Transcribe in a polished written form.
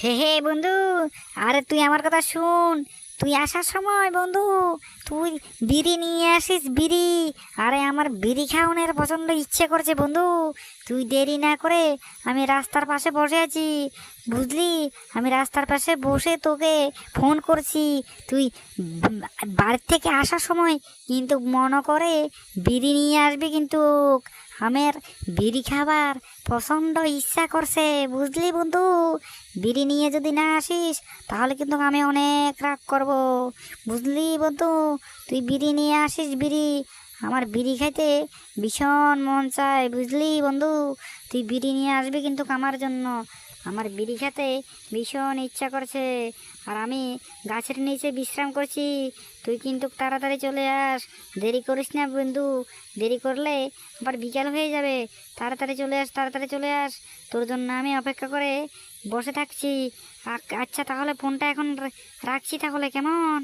হে হে বন্ধু, আরে তুই আমার কথা শুন। তুই আসার সময় বন্ধু, তুই বিড়ি নিয়ে আসিস, বিড়ি। আরে আমার বিড়ি খাওয়ানোর প্রচণ্ড ইচ্ছে করছে বন্ধু। তুই দেরি না করে, আমি রাস্তার পাশে বসে আছি, বুঝলি? আমি রাস্তার পাশে বসে তোকে ফোন করছি। তুই বাড়ির থেকে আসার সময় কিন্তু মনে করে বিড়ি নিয়ে আসবি কিন্তু। আমার বিড়ি খাবার প্রচণ্ড ইচ্ছা করছে, বুঝলি বন্ধু? বিড়ি নিয়ে যদি না আসিস তাহলে কিন্তু আমি অনেক রাগ করব, বুঝলি বন্ধু? তুই বিড়ি নিয়ে আসিস, বিড়ি। আমার বিড়ি খাইতে ভীষণ মন চায়, বুঝলি বন্ধু? তুই বিড়ি নিয়ে আসবি কিন্তু আমার জন্য। আমার বিড়ি খেতে ভীষণ ইচ্ছা করছে, আর আমি গাছের নিচে বিশ্রাম করছি। তুই কিন্তু তাড়াতাড়ি চলে আস, দেরি করিস না বন্ধু। দেরি করলে আবার বিকেল হয়ে যাবে। তাড়াতাড়ি চলে আস, তাড়াতাড়ি চলে আস। তোর জন্য আমি অপেক্ষা করে বসে থাকছি। আচ্ছা তাহলে ফোনটা এখন রাখছি তাহলে, কেমন?